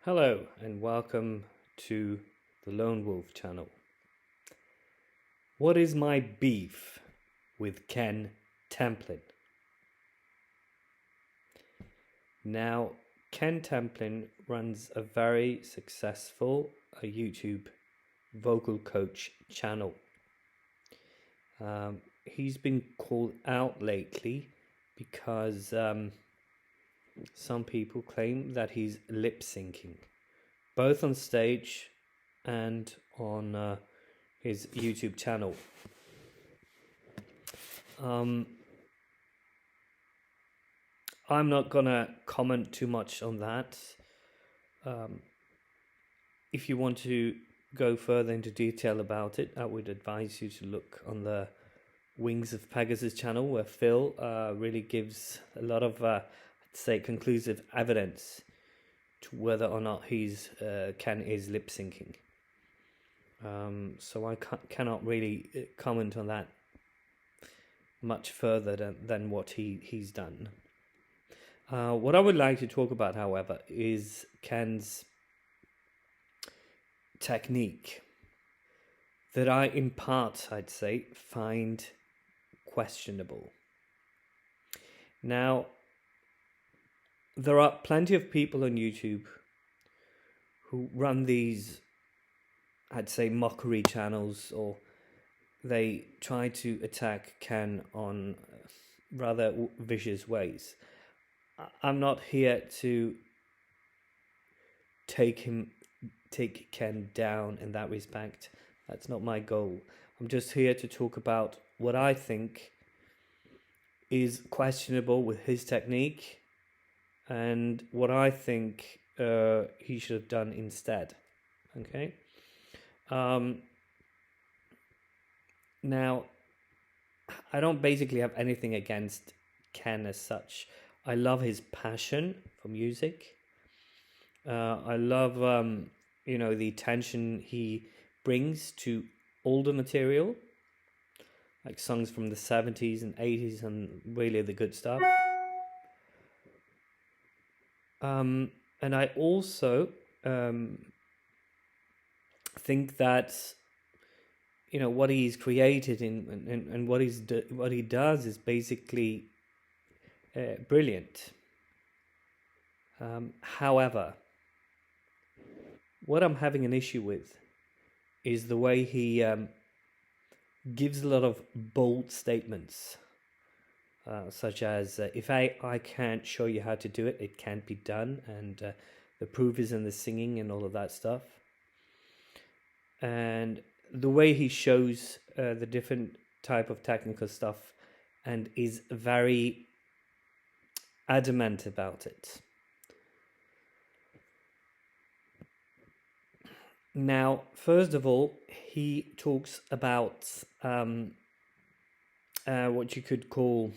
Hello and welcome to the Lone Wolf channel. What is my beef with Ken Tamplin? Now, Ken Tamplin runs a very successful YouTube vocal coach channel. He's been called out lately because some people claim that he's lip syncing, both on stage and on his YouTube channel. I'm not gonna comment too much on that. If you want to go further into detail about it, I would advise you to look on the Wings of Pegasus channel, where Phil really gives a lot of, I'd say, conclusive evidence to whether or not Ken is lip syncing. So I cannot really comment on that much further than what he's done. What I would like to talk about, however, is Ken's technique that I, in part, I'd say, find questionable. Now, there are plenty of people on YouTube who run these, I'd say, mockery channels, or they try to attack Ken on rather vicious ways. I'm not here to take Ken down in that respect. That's not my goal. I'm just here to talk about what I think is questionable with his technique and what I think he should have done instead. Okay. Now, I don't basically have anything against Ken as such. I love his passion for music. I love, the attention he brings to older material, like songs from the 70s and 80s and really the good stuff. And I also think that what he's created and what he does is basically brilliant. However, what I'm having an issue with is the way he gives a lot of bold statements, such as if I can't show you how to do it, it can't be done, and the proof is in the singing and all of that stuff. And the way he shows the different type of technical stuff and is very adamant about it. Now, first of all, he talks about what you could call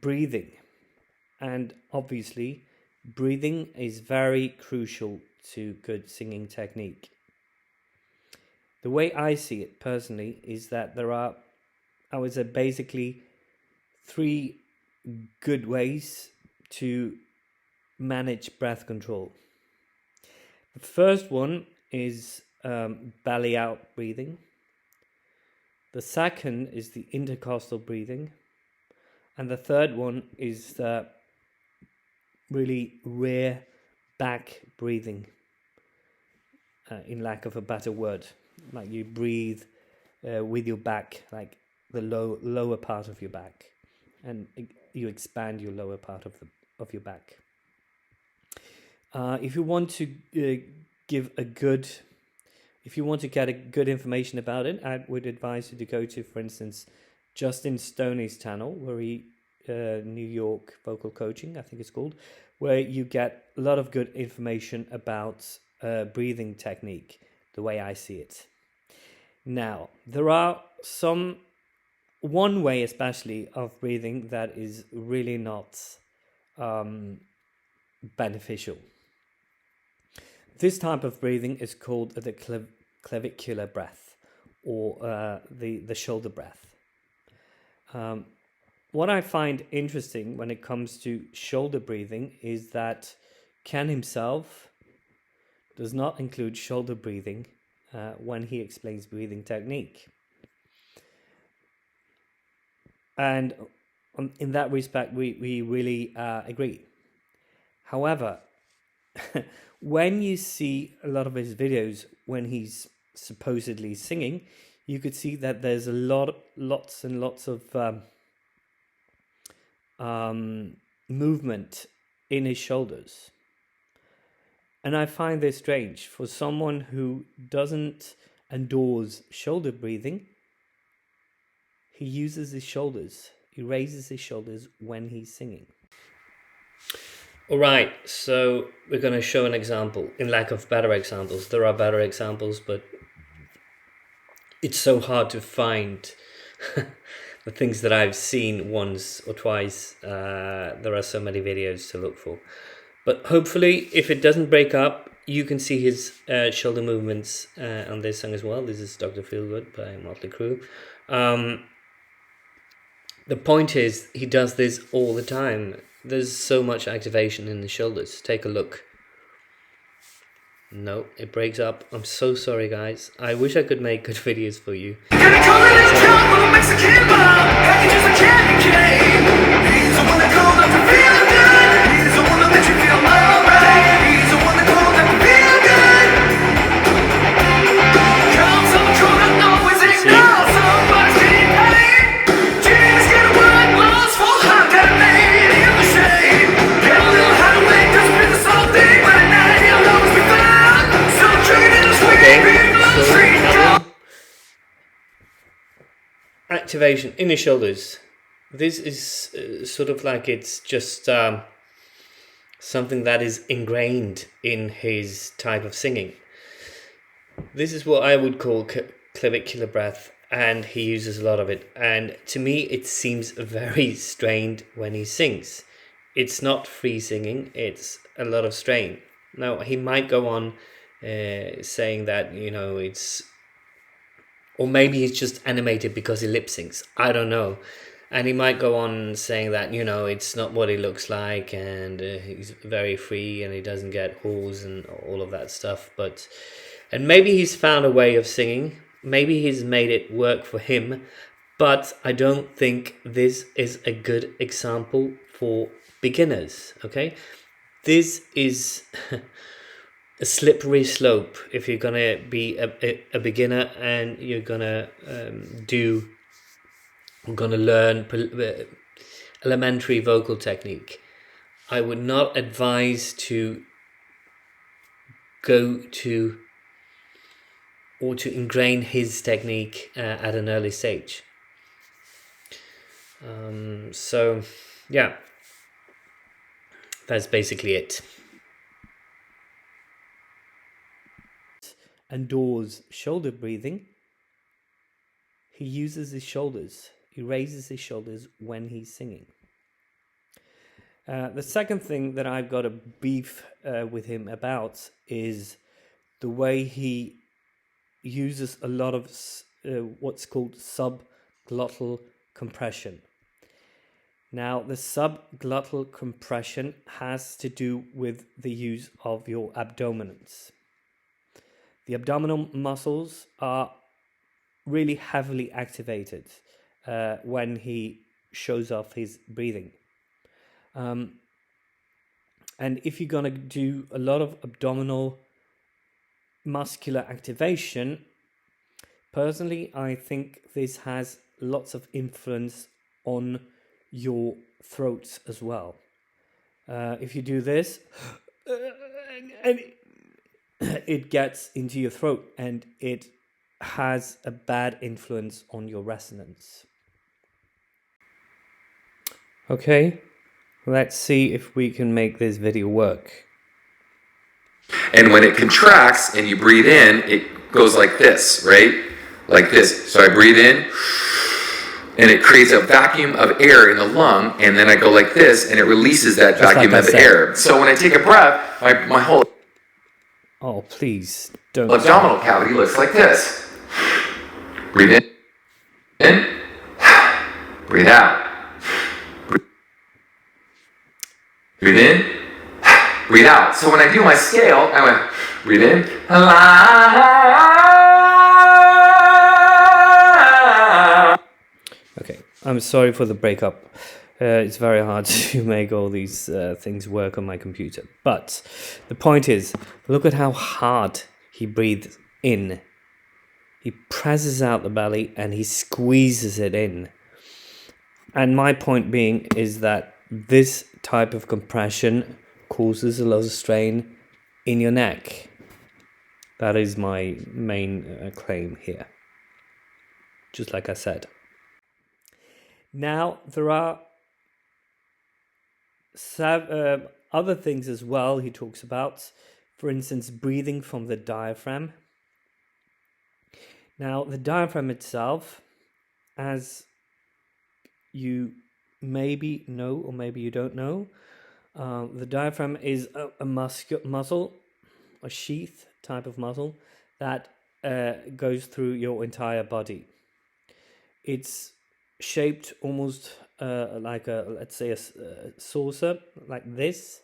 breathing. And obviously, breathing is very crucial to good singing technique. The way I see it personally is that there are, I would say, basically 3 good ways to manage breath control. The first one is belly out breathing. The second is the intercostal breathing. And the third one is the really rear back breathing, in lack of a better word. Like you breathe with your back, like the lower part of your back, and you expand your lower part of your back. If you want to if you want to get a good information about it, I would advise you to go to, for instance, Justin Stoney's channel, where he New York Vocal Coaching, I think it's called, where you get a lot of good information about breathing technique, the way I see it. Now, there are one way especially of breathing that is really not beneficial. This type of breathing is called the clavicular breath, or the shoulder breath. What I find interesting when it comes to shoulder breathing is that Ken himself does not include shoulder breathing when he explains breathing technique. And in that respect, we really agree. However, when you see a lot of his videos when he's supposedly singing, you could see that there's lots and lots of movement in his shoulders. And I find this strange. For someone who doesn't endorse shoulder breathing, he uses his shoulders. He raises his shoulders when he's singing. All right, so we're going to show an example. In lack of better examples, there are better examples, but it's so hard to find the things that I've seen once or twice. There are so many videos to look for. But hopefully, if it doesn't break up, you can see his shoulder movements on this song as well. This is Dr. Feelgood by Motley Crue. The point is, he does this all the time. There's so much activation in the shoulders. Take a look. No, it breaks up. I'm so sorry, guys. I wish I could make good videos for you. Activation in his shoulders. This is sort of like it's just something that is ingrained in his type of singing. This is what I would call clavicular breath, and he uses a lot of it. And to me, it seems very strained when he sings. It's not free singing, it's a lot of strain. Now, he might go on saying that, it's... Or maybe he's just animated because he lip syncs. I don't know. And he might go on saying that, it's not what he looks like, and he's very free and he doesn't get holes and all of that stuff. And maybe he's found a way of singing. Maybe he's made it work for him. But I don't think this is a good example for beginners, okay? This is... a slippery slope if you're gonna be a beginner and you're gonna learn elementary vocal technique. I would not advise to go to or to ingrain his technique at an early stage. So yeah, that's basically it. Endorse shoulder breathing. He uses his shoulders. He raises his shoulders when he's singing. The second thing that I've got a beef with him about is the way he uses a lot of what's called subglottal compression. Now, the subglottal compression has to do with the use of your abdominals. The abdominal muscles are really heavily activated when he shows off his breathing. And if you're going to do a lot of abdominal muscular activation, personally, I think this has lots of influence on your throats as well. If you do this, and it gets into your throat and it has a bad influence on your resonance. Okay, let's see if we can make this video work. And when it contracts and you breathe in, it goes like this, right? Like this. So I breathe in and it creates a vacuum of air in the lung, and then I go like this and it releases that vacuum of air. So when I take a breath, my whole please don't. Abdominal cavity looks like this. Breathe in, breathe out. Breathe in, breathe out. So when I do my scale, I went, breathe in, Okay, I'm sorry for the breakup. It's very hard to make all these things work on my computer. But the point is, look at how hard he breathes in. He presses out the belly and he squeezes it in. And my point being is that this type of compression causes a lot of strain in your neck. That is my main claim here. Just like I said. Now, there are other things as well he talks about. For instance, breathing from the diaphragm. Now, the diaphragm itself, as you maybe know or maybe you don't know, the diaphragm is a muscle, a sheath type of muscle that goes through your entire body. It's shaped almost like let's say a saucer, like this.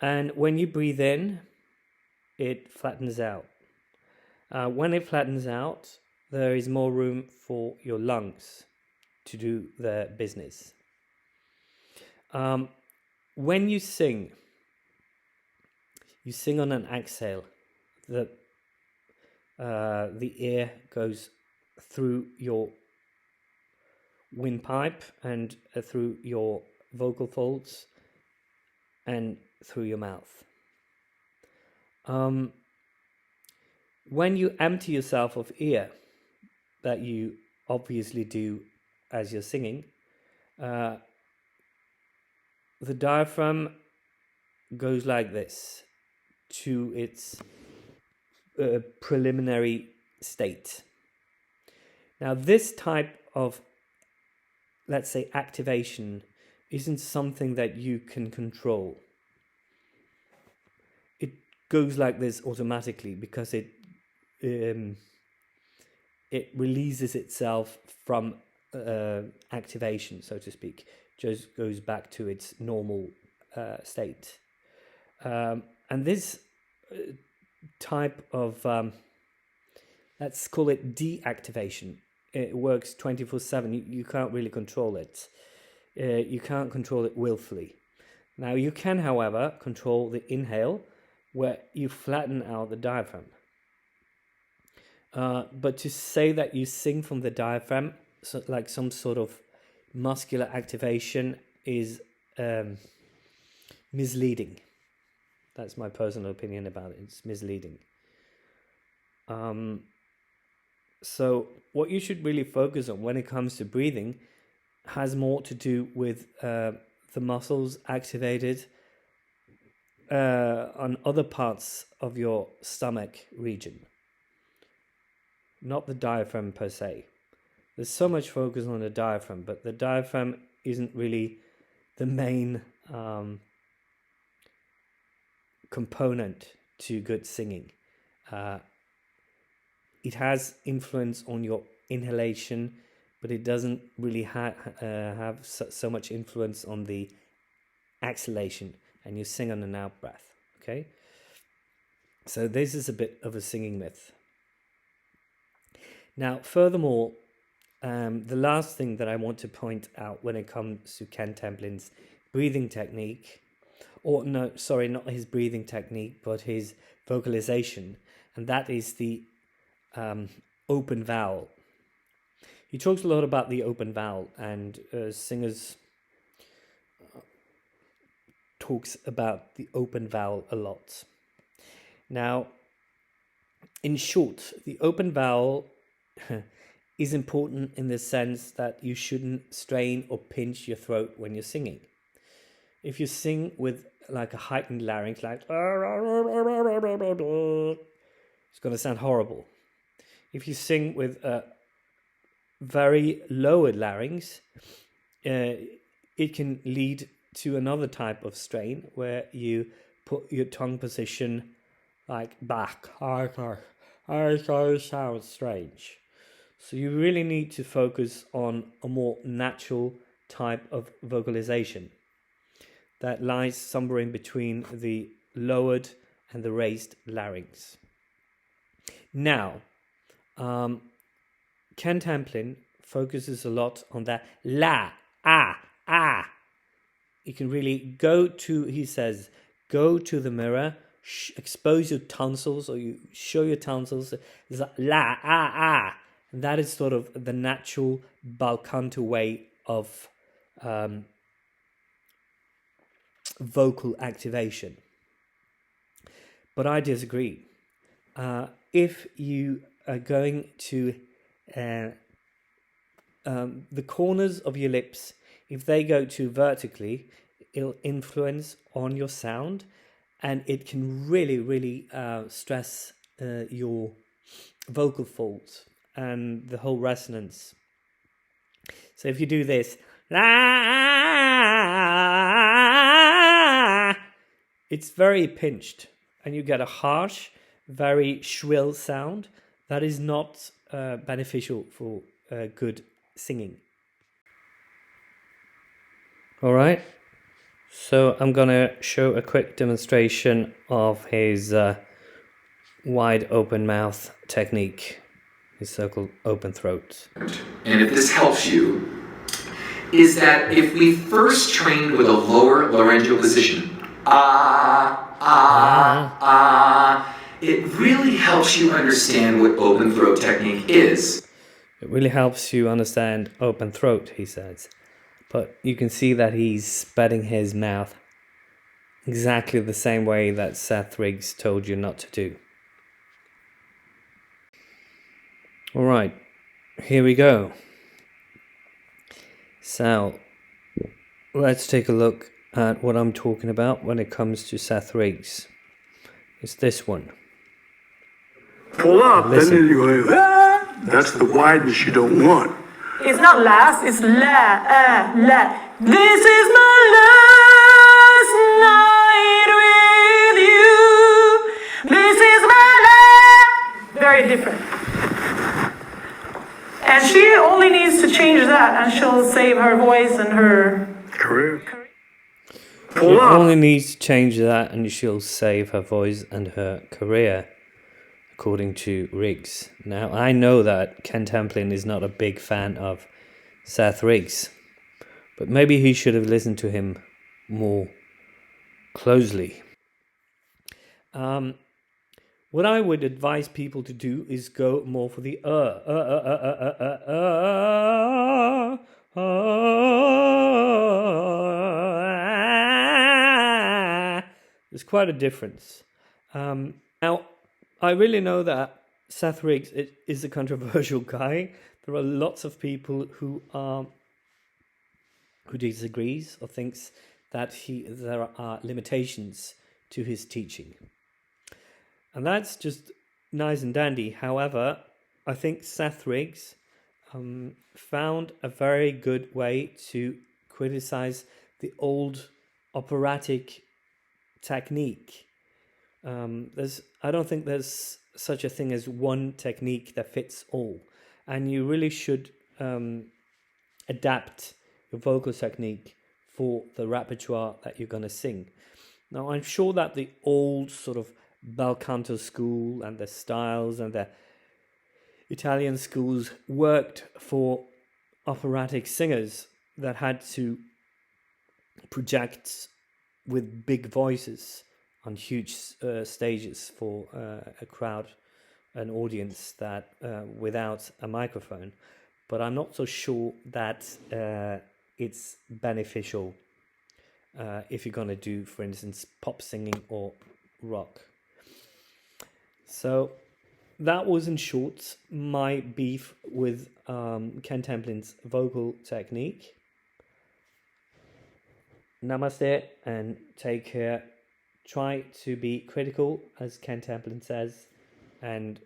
And when you breathe in, it flattens out. When it flattens out, there is more room for your lungs to do their business. When you sing on an exhale. The air goes through your windpipe and through your vocal folds and through your mouth. When you empty yourself of air, that you obviously do as you're singing, the diaphragm goes like this to its preliminary state. Now, this type of, let's say, activation isn't something that you can control. It goes like this automatically because it releases itself from activation, so to speak. Just goes back to its normal state. And this type of, let's call it deactivation, it works 24/7. You can't really control it. You can't control it willfully. Now, you can, however, control the inhale, where you flatten out the diaphragm. But to say that you sing from the diaphragm, so like some sort of muscular activation, is misleading. That's my personal opinion about it. It's misleading. So what you should really focus on when it comes to breathing has more to do with the muscles activated on other parts of your stomach region, not the diaphragm per se. There's so much focus on the diaphragm, but the diaphragm isn't really the main component to good singing. It has influence on your inhalation, but it doesn't really have so much influence on the exhalation, and you sing on an out breath. Okay, so this is a bit of a singing myth. Now, furthermore, the last thing that I want to point out when it comes to Ken Tamplin's breathing technique, or no, sorry, not his breathing technique, but his vocalization, and that is the open vowel. He talks a lot about the open vowel, and singers talks about the open vowel a lot. Now, in short, the open vowel is important in the sense that you shouldn't strain or pinch your throat when you're singing. If you sing with like a heightened larynx, like it's going to sound horrible. If you sing with a very lowered larynx, it can lead to another type of strain where you put your tongue position like back. It sounds strange. So you really need to focus on a more natural type of vocalization. that lies somewhere in between the lowered and the raised larynx. Now, Ken Tamplin focuses a lot on that la, ah. You can really he says, go to the mirror, expose your tonsils, or you show your tonsils. It's like la, ah. And that is sort of the natural bel canto way of vocal activation. But I disagree. If you are going to the corners of your lips, if they go too vertically, it'll influence on your sound, and it can really stress your vocal folds and the whole resonance. So if you do this, it's very pinched, and you get a harsh, very shrill sound that is not beneficial for good singing. All right, so I'm gonna show a quick demonstration of his wide open mouth technique, his circle open throat. And if this helps you, is that if we first trained with a lower laryngeal position, it really helps you understand what open throat technique is. It really helps you understand open throat, he says. But you can see that he's spreading his mouth exactly the same way that Seth Riggs told you not to do. All right, here we go. So, let's take a look at what I'm talking about when it comes to Seth Riggs. It's this one. Pull up, and then you go, that's the wideness you don't want. It's not last, it's la. This is my last night with you. This is my last. Very different. And she only needs to change that, and she'll save her voice and her career. She only needs to change that, and she'll save her voice and her career, according to Riggs. Now, I know that Ken Tamplin is not a big fan of Seth Riggs, but maybe he should have listened to him more closely. What I would advise people to do is go more for the There's quite a difference. Now, I really know that Seth Riggs is a controversial guy. There are lots of people who disagrees or thinks that there are limitations to his teaching. And that's just nice and dandy. However, I think Seth Riggs found a very good way to criticize the old operatic technique. I don't think there's such a thing as one technique that fits all, and you really should adapt your vocal technique for the repertoire that you're going to sing. Now, I'm sure that the old sort of bel canto school and the styles and the Italian schools worked for operatic singers that had to project with big voices on huge stages for a crowd, an audience that without a microphone. But I'm not so sure that it's beneficial if you're going to do, for instance, pop singing or rock. So that was, in short, my beef with Ken Tamplin's vocal technique. Namaste and take care. Try to be critical, as Ken Tamplin says, and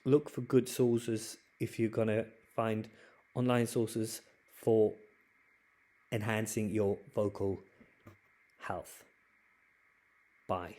look for good sources if you're going to find online sources for enhancing your vocal health. Bye.